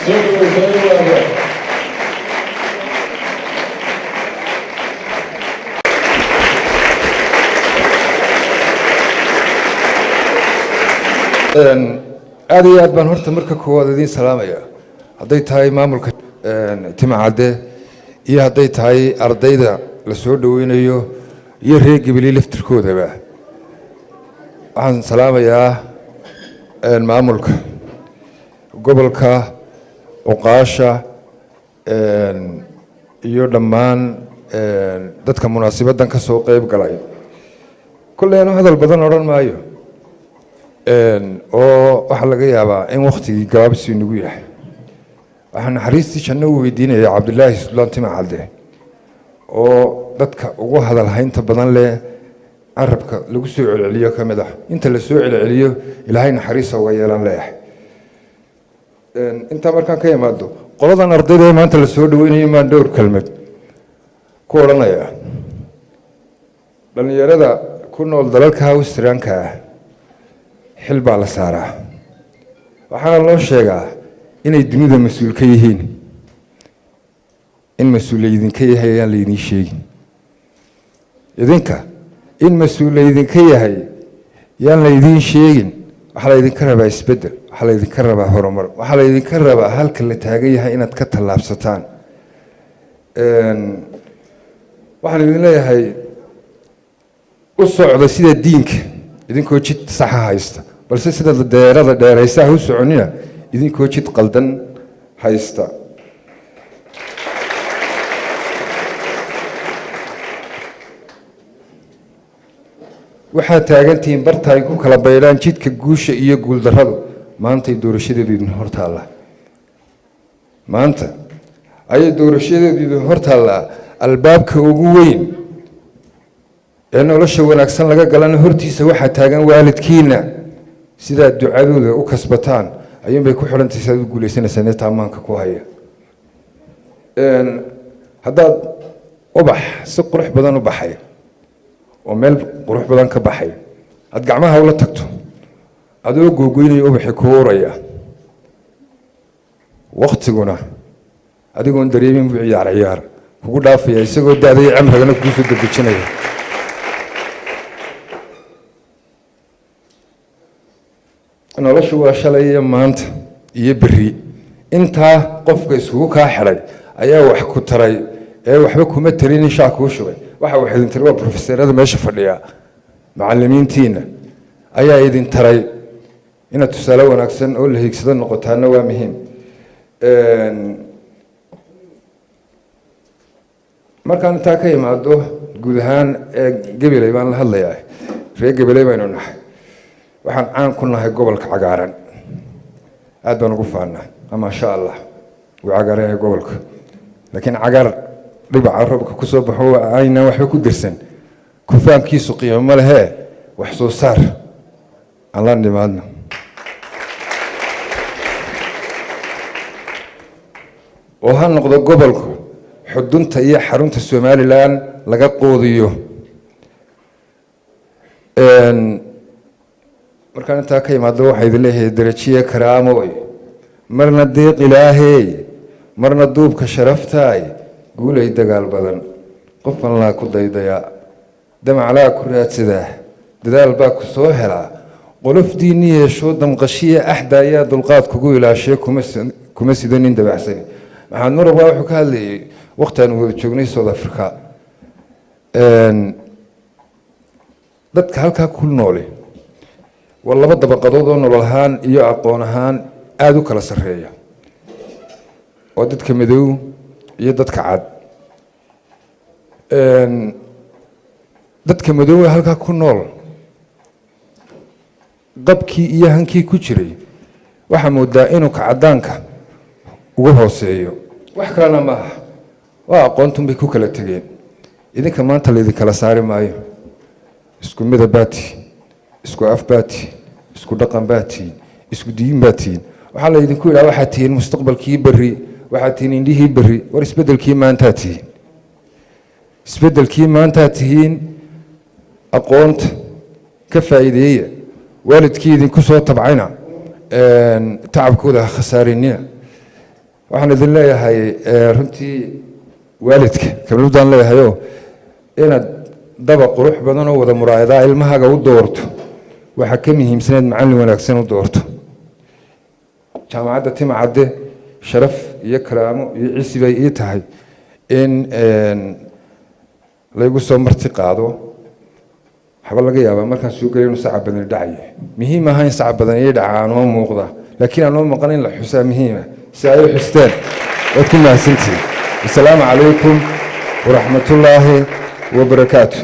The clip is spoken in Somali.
aad iyo aad baan horta marka koowaad idiin salaamaya hadday tahay maamulka timacadde iyo hadday tahay ardayda la soo dhaweynayo iyo reer Gabiley laftirkoodaba waxaan salaamayaa maamulka gobolka uqaasha iyo dhammaan dadka munaasabaddan ka soo qayb galay kulleena hadal badan oran maayo oo waxa laga yaabaa in waqtigii gaabis inagu yahay waxaan naxariistii janno u weydiinayaa Cabdullaahi Sultaan Timacadde oo dadka ugu hadal haynta badan leh arabka lagu soo celceliyo kamid ah inta la soo celceliyo Ilaahay naxariis uga yeelan leeyahay inta markaan ka yimaado qoladan ardayda maanta la soo dhaweynayo ma dhowr kalmad ku oranaya dhalinyarada ku nool dalalka Australia xil baa la saaraa waxaa loo sheegaa inay dunida mas'uul ka yihiin in mas'uuliyadin ka yahay aan leeyahay sheegin idinka in mas'uuliyadin ka yahay yaan leeyahay sheegin waxa la idin ka rabaa isbedel waxa la idin ka rabaa horumar waxa la idin ka rabaa halka la taagan yahay inaad ka tallaabsataan waxaan idin leeyahay u socda sida diinka idinkoo jid sax ah haysta balse sida deerada dheeraysa u soconina idinkoo jid qaldan haysta waxa taagantiin bartaay ku kala beelaan jidka guusha iyo guul darradu maanta doorashadeedu idin hortaala maanta ay doorashadeedu idin hortaala albaabka ugu weyn ee nolosha wanaagsan laga galan hortiisa waxa taagan waalidkiina sida ducadooda u kasbataan ayay bay ku xirantahay sida guuleysanaysan taamaanka ku haya haddaad ubax si qurux badan u baxay oo meel qurux badan ka baxay ad gacmaha ula tagto adoo googoynay ubaxi ku uraya waqtiguna adigoon dareemin buu ciyaar kugu dhaafaya isagoo daaday cimrigana ku soo dejinaya noloshu waa shalay iyo maanta iyo bari inta qofka isugu ka xiray ayaa wax ku taray ee waxba kuma talin insha ku shubay waxa wax idin tiray waa professorada meesha fadhiya macallimiintiina ayaa idin taray inaad tusaale wanaagsan oo la hiigsado noqotaana waa muhiim markaan inta ka yimaado guud ahaan Gabiley baan la hadlayaa reer Gabiley baynu nahay waxaan caan ku nahay gobolka cagaaran aad baan ugu faanaa ama sha Allah waa cagaaran gobolka laakiin cagaar dhibaca roobka ku soo baxo ayna waxba ku dirsan ku faankiisu qiimo ma lehe wax soo saar alla nimaadna oo ha noqdo gobolku xudunta iyo xarunta Somaliland laga qoodiyo markaan inta ka yimaado waxa idin leeyahay darajiye karaamo marna deeq ilaahay marna duubka sharaftaay guulay dagaal badan qofkan la ku daydaya damacala ku raadsada dadaal baa ku soo hela qolofdiini yeesho damqashiye axdaaya dulqaad kugu ilaashay kuma sidanin dabacsan waxaan mar walba wuxuu ka hadlayay waqtan wada joognay South Africa dadka halka ku nool والله dabaqadood oo nolol ahaan iyo aqoon ahaan aad u kala sareeya oo dadka madow iyo dadka cad dadka madow halka ku nool qabkii iyo hankii ku jiray waxa moodaa inuu ka cadaanka ugu hooseeyo wax kale ma aha waa aqoontum bay ku kala tageen idinka maanta la idin kala saari maayo isku midabaati isku afbaati isku dhaqan baati isku diin baati waxa la idinku ilaa waxa tiin mustaqbalkii bari waxa tiin indhihii bari war isbedelkii maanta tiin isbedelkii maanta tiin aqoonta ka faa'iideeya waalidkii idinku soo tabcayna tacabkooda khasaarinina waxaan idin leeyahay runtii waalidka kamidaan leeyahayo inaad daba qurux badan oo wada muraayada ilmahaaga u doorto waxa ka muhiimsaneed macallin wanaagsan u doorto jaamacadda Timcadde sharaf iyo karaamo iyo cisi bay ii tahay in la igu soo marti qaado waxba laga yaabaa markaan soo galay inuu sacab badan dhacayo muhiim ah in sacab badan ay dhacaan oo muuqda laakiin aan maqan in la xusaa muhiim ah si ay u xusteen wadku mahadsantiin assalaamu calaykum ورحمة الله وبركاته.